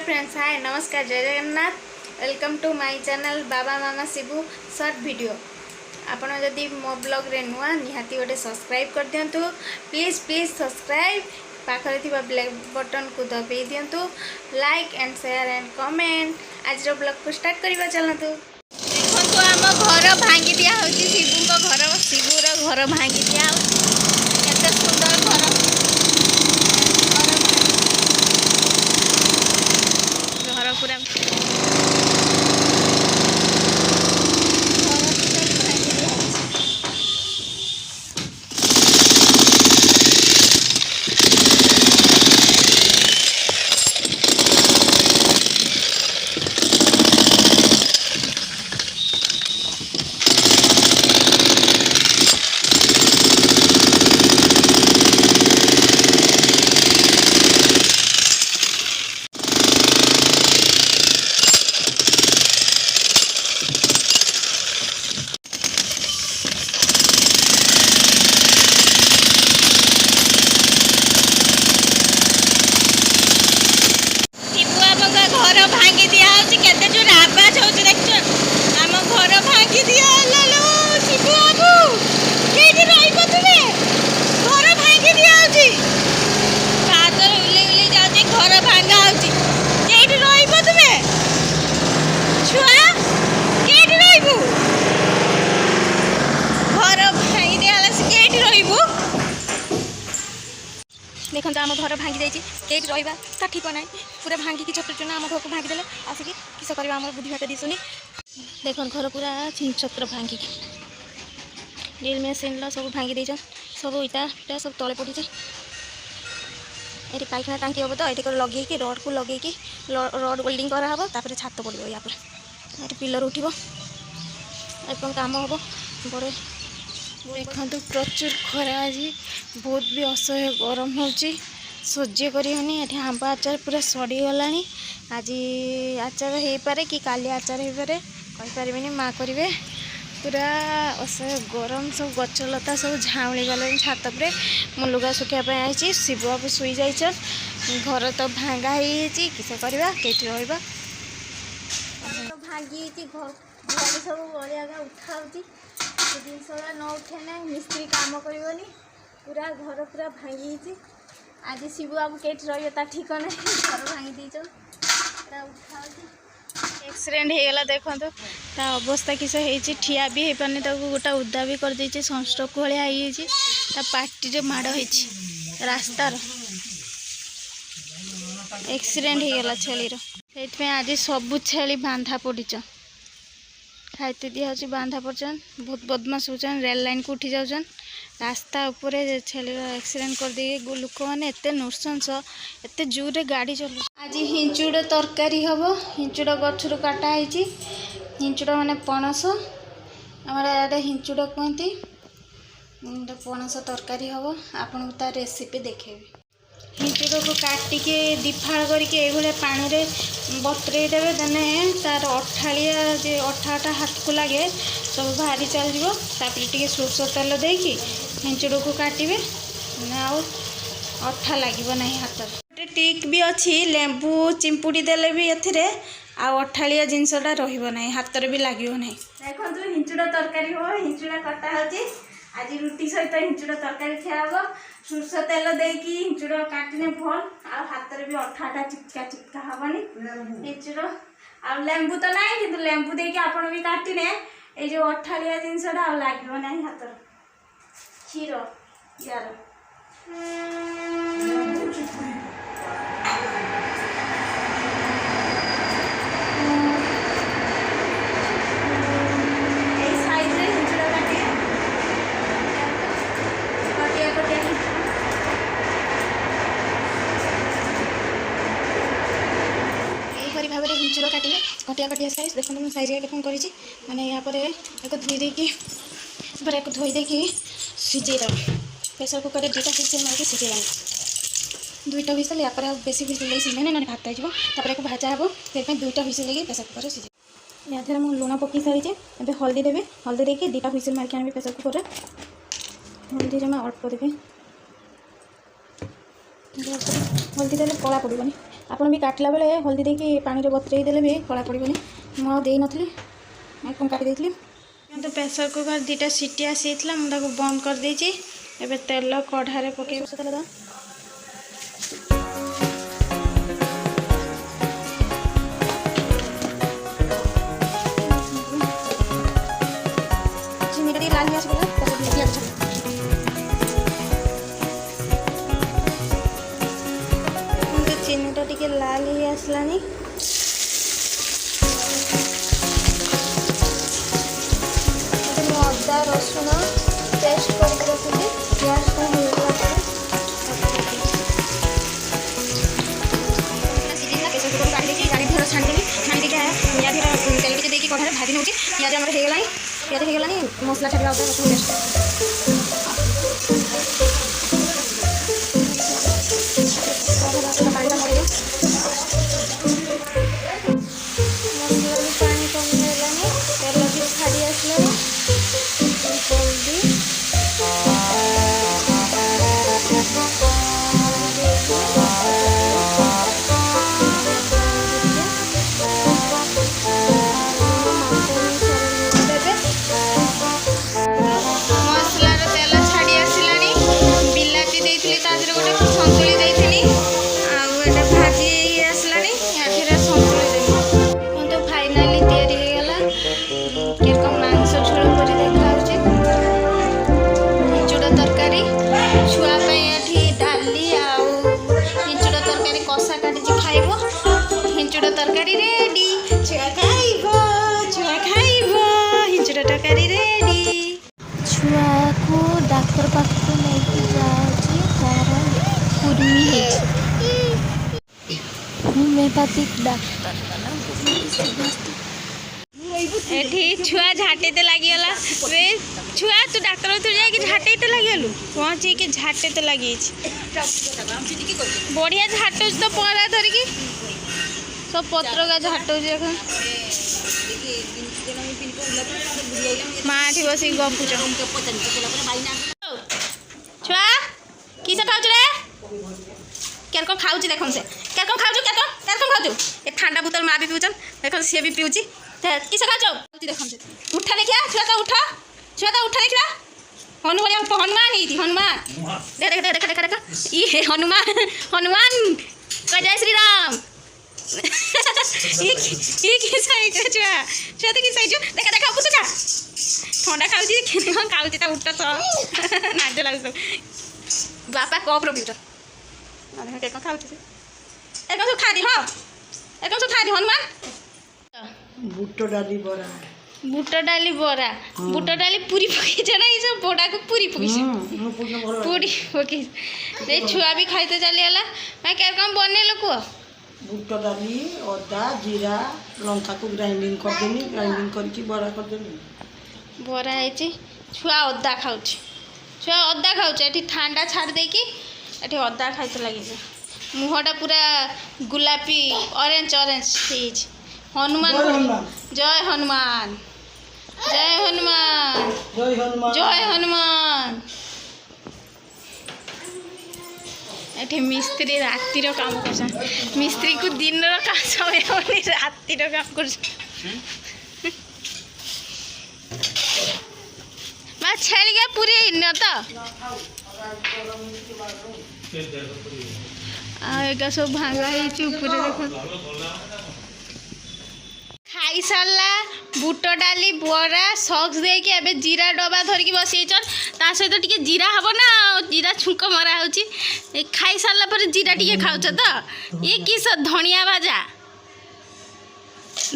Friends, hi नमस्कार, जय Jagannath. Welcome to my channel Baba Mama Shibu short video. आपण जदि मो ब्लॉग रे नुआ निहाती गोटे सब्सक्राइब कर दियंतु। प्लीज प्लीज सब्सक्राइब, पाखरे थिबा ब्लैक बटन को दबाई दियंतु। Like and share and comment. आज रो ब्लॉग को स्टार्ट करबा चलंतु। देखंतु हम घर भांगी दिया होची, शिबू को घर, शिबू रो घर भांगी दिया होची। केते सुंदर घर, घर पूरा घर भांगी दिया होची। केते जोर आवाज होची देखछ। आम घर भांगी दिया लालो शिबू बाबू केडी रहिबो तुमे? घर भांगी दिया होची, पातर उले उले जाउची, घर भांगा होची। केडी रहिबो तुमे? छुआ केडी रहिबो? घर भांगी दिया लास केडी रहिबो? देखो आम घर भांगी जाइए, कई रहा ता ठीक ना, पूरा भांगिकी छोट चुना आम घर को भांगी देले। आसिक किस कर बुद्धि भाट दिशुनी। देख घर पूरा छिनछत्र भांगिकी ड्रिल मेसीन सब भांगी देछन। सब इटा इटा सब तले पड़ी। ये पाइखाना टांकी हम तो ये लगे रड को लगे रड वेल्डिंग कराब, छात पड़ो या ये पिलर उठो एवं काम हम बड़े। देखो प्रचुर खरा, आज बहुत भी असह्य गरम हो सह्य करनी। ये आंब आचार पूरा सड़ीगला। आज आचार हो पारे कि काली आचार हो पारे, कहीपर माँ करेंगे। पूरा असह्य गरम, सब गच लता सब झाउली गला छात पर। मु लुगा सुखापी आई, शिबू बाबू शुई जाइछन। घर तो भांगा होती, किस करवा कई रहा तो भांगी घर सब बड़िया उठा जिनस न उठे ना मिस्त्री काम करनी। पूरा घर पूरा भांगी। आज शिबू बाबू कई रहा ठीक ना, घर भांगी देचन उठा। एक्सीडेंट हो गला। देखो ता अवस्था किस ठिया भी हो पारनी, गोटा उदा भी कर देछि। सनस्ट्रोक भाया पार्टी माड़ हो रास्तार एक्सीडेंट हो गला छेलीर। से आज सबू छेली बांधा पड़च, खाइते दिया बांधा पड़न। बहुत बदमाश होचन, रेल लाइन को उठी जाऊन। रास्ता उपरे छेलीर एक्सीडेंट कर दे। लोक मैंने एत नृशंस, एत जोरे गाड़ी चलु। आज हिंचुड़ तरकारी हम। हिंचुड़ गचर काटाई, हिंचुड़ माने पणस, आम आड़े हिंचुड़ कहती। पणस तरकारी हम, आपन तार रेसिपी देखेबी। हिंचुड़ को काटिके दिफाड़ करके पानी रे बतरे देवे, देने तार अठाड़िया अठा अठा हाथ को लगे सब बाहरी चलो। टे सोरष तेल देकी हिंचुड़ को काटे, आउ अठा लगे ना हाथ। गोटे टिक भी अच्छी, लेंबू चिंपुड़ी देले भी एथिरे आउ अठाड़िया जिनसटा रही हाथ भी लगे ना। देखो हिंचुड़ तरकारी हो, हिंचुड़ा कटा हो। आज रुटी सहित हिंचुड़ तरकारी खिया हम। सोरष तेल देकी हिंचुड़ काटने भल, आ हाथ में भी अठा अठा चिपका चिपका हेनी हिंचुड़। आ लेंबू तो ना, कि लेंबू देकी आपड़ भी काटने ये जो अठाड़िया जिनसटा लगे ना हाथ। क्षीर यार भाव में हिंचुड़ काटिले कटिया कटिया साइज। देखो मुझे साइज कौन करी मैंने यहाँ एक धोई देकी एक धोई देकी सीझेद। प्रेसर कुकर में 2टा हुइसिल मारिक सीझे। 2टा हुइसिल या बेसी हुइसिल लगे सीझे ना भात हो एक भाजा हे। से 2टा हुइसिल लगे प्रेसर कुकर सीझे। या मुझे लुण पकई सारी। ए हल्दी देवे, हल्दी देके 2टा हुइसिल मारिक आने प्रेसर कुकर। हल्दी जमा अल्प देवे, हल्दी देले कला पड़ोनी। ଆପଣ ବି କାଟିଲା ବେଲେ ହଳଦୀ ଦେଇକି ପାଣିରେ ବତୁରେଇ ଦେଲେ ବି କଳା ପଡ଼ିବନି। ମୁଁ ଆଉ ଦେଇନଥିଲି, ଏକଦମ କାଟି ଦେଇଥିଲି। କିନ୍ତୁ ପ୍ରେସର କୁକର 2ଟା ସିଟି ଆସିଯାଇଥିଲା, ମୁଁ ତାକୁ ବନ୍ଦ କରିଦେଇଛି। ଏବେ ତେଲ କଢ଼ାରେ ପକେଇ ତେଲ ଦବା। ଚିନିଟା ଟିକେ ଲାଲ ଆସିଗଲା, ତାକୁ ପିଆଜ ଚିନିଟା ଟିକେ ଲାଲ ହେଇ ଆସିଲାନି। ମୁଁ ଅଦା ରସୁଣ ପେଷ୍ଟ କରିକି ରଖିଲି, ଗ୍ୟାସଟା ହେଇଗଲା ପରେ ଛାଣିଦେବି। ଛାଣି ଦେଇକି ପିଆଜ ତେଲ ଟିକେ ଦେଇକି କଢ଼ାରେ ଭାଜି ନେଉଛି। ପିଆଜ ଆମର ହେଇଗଲାଣି, ମସଲା ଛାଡ଼ିବା ଅଦା ରସୁଣ ପେଷ୍ଟ। ପାଣିଟା ମରିବ, ମସଲାର ବି ପାଣି କମିଗଲାଣି, ତେଲ ବି ଛାଡ଼ି ଆସିଲାଣି। ହଳଦୀ ମସଲାର ତେଲ ଛାଡ଼ି ଆସିଲାଣି। ବିଲାତି ଦେଇଥିଲି, ତା ଦେହରେ ଗୋଟେ ସନ୍ତୁଳି ଦେଇଥିଲି, ଆଉ ଏଇଟା ଭାଜି ହେଇ ଆସିଲାଣି। ଏଥିରେ ସନ୍ତୁଳି ଦେବି। କିନ୍ତୁ ଫାଇନାଲି ତିଆରି ହେଇଗଲା। କିରକମ ମାଂସ ଝୋଳ ପରି ଦେଖାଯାଉଛି। ଇଞ୍ଚୁଡ଼ ତରକାରୀ ଛୁଆ ପାଇଁ ଏଠି ଡାଲି ଆଉ ଇଞ୍ଚୁଡ଼ ତରକାରୀ କଷା କାଟିଛି, ଖାଇବ। ଇଞ୍ଚୁଡ଼ ତରକାରୀ ରେଡ଼ି, ଛୁଆ ଖାଇବ, ଛୁଆ ଖାଇବ। ଇଞ୍ଚୁଡ଼ ତରକାରୀ ରେଡ଼ି। ଛୁଆକୁ ଡାକ୍ତର ପାଖକୁ ନେଇକି ଯାଉଛି, ତାର କୁର୍ମି ହେଇଛି। ହୋମିଓପାଥିକ ଡାକ୍ତର ଏଠି ଛୁଆ ଝାଟେତେ ଲାଗିଗଲା। ଛୁଆ ତୁ ଡାକ୍ତର ତୁ ଯାଇକି ଝାଟେତେ ଲାଗିଗଲୁ, ପହଞ୍ଚିକି ଝାଟେତେ ଲାଗିଯାଇଛି। ବଢ଼ିଆ ଝାଟୁଛି ତ ପହଁରା ଧରିକି, ସବୁ ପତ୍ର ଗାଛ ଝାଟୁଛି। এখন ମା ଏଠି ବସିକି ଗପୁଛ। ଛୁଆ କିସ ଖାଉଛୁ ରେ? କେରକମ ଖାଉଛି ଦେଖ, ସେ କେରକମ ଖାଉଛୁ, କେରକମ ଖାଉଛୁ। ଏ ঠান্ডা ବୋତଲ ମା ବି ପିଉଛନ୍, ଦେଖ ସିଏ ବି ପିଉଛି। କିସ ଖାଉଛ? ଦେଖ ଉଠା ଦେଖିଆ, ଛୁଆ ତ ଉଠ, ଛୁଆ ତ ଉଠ ଦେଖିବା। ହनुମାନ ହେଇଛି, ହनुମାନ। ଦେଖ ଦେଖ ଦେଖ ଦେଖ ଦେଖ, ଇ ହनुमान ହनुमान କହ ଜୟ ଶ୍ରୀରାମ। କିସ ହେଇଛ ଛୁଆ, ଛୁଆ ତ କିସ ହେଇଛୁ? ଦେଖ ଦେଖ ବୁଝୁଛା, ଥଣ୍ଡା ଖାଉଛି, କ'ଣ ଖାଉଛି ତା ଉଠ ସହ ନାଜ ଲାଗୁଛି। ବାପା କପ୍ର ପିଉଛ, କ'ଣ ଖାଉଛି ସେ? ଏକଦମ ସବୁ ଖାଆନ୍ତି, ହଁ ଏକଦମ ସବୁ ଖାଆନ୍ତି। ହनुମାନ ବୁଟ ଡାଲି ବରା, ବୁଟ ଡାଲି ବରା, ବୁଟ ଡାଲି ପୁରୀ ପକେଇଛ ନା? ଏଇ ସବୁ ବୋଡ଼ାକୁ ପୁରୀ ପକେଇଛ, ପୁରୀ ପକେଇଛ। ଏ ଛୁଆ ବି ଖାଇତେ ଚାଲିଗଲା। କେରକମ ବନେଇଲ କୁହ? ବୁଟ ଡାଲି, ଅଦା ଜିରା ଲଙ୍କାକୁ ଗ୍ରାଇଣ୍ଡିଙ୍ଗ କରିଦେଲି, ଗ୍ରାଇଣ୍ଡିଙ୍ଗ କରିକି ବରା କରିଦେଲି। ବରା ହେଇଛି। ଛୁଆ ଅଦା ଖାଉଛି, ଛୁଆ ଅଦା ଖାଉଛି। ଏଠି ଥଣ୍ଡା ଛାଡ଼ି ଦେଇକି ଏଠି ଅଦା ଖାଇତେ ଲାଗିଛି। ମୁହଁଟା ପୁରା ଗୋଲାପୀ ଅରେଞ୍ଜ ଅରେଞ୍ଜ ହେଇଯାଇଛି। ହନୁମାନ ଜୟ ହନୁମାନ, ଜୟ ହନୁମାନ, ଜୟ ହନୁମାନ, ଜୟ ହନୁମାନ। ଏଠି ମିସ୍ତ୍ରୀ ରାତିର କାମ କରୁଛନ୍। ମିସ୍ତ୍ରୀକୁ ଦିନର କାମ ସମୟ ହେବନି, ରାତିର କାମ କରୁଛନ୍। ମା ଛେଳିକା ପୁରୀ ହେଇନି ତ? ଆଉ ଏକା ସବୁ ଭାଙ୍ଗା ହେଇଛି ଉପରେ ଦେଖ। ଖାଇସାରିଲା ବୁଟ ଡାଲି ବରା ସକ୍ସ ଦେଇକି ଏବେ ଜିରା ଡବା ଧରିକି ବସିଯାଇଛନ୍। ତା ସହିତ ଟିକେ ଜିରା ହବ ନା, ଜିରା ଛୁଙ୍କ ମରା ହେଉଛି। ଖାଇସାରିଲା ପରେ ଜିରା ଟିକେ ଖାଉଛ ତ? ଇଏ କିସ ଧନିଆ ଭାଜା,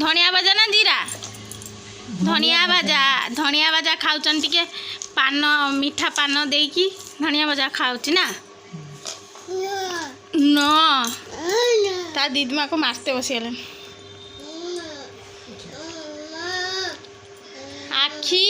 ଧନିଆ ଭାଜା ନା ଜିରା? ଧନିଆ ଭାଜା ଖାଉଛନ୍। ଟିକେ ପାନ, ମିଠା ପାନ ଦେଇକି ଧନିଆ ଭାଜା ଖାଉଛି ନା? ତା ଦିଦିମାକୁ ମାରତେ ବସିଗଲେଣି। ଆଖି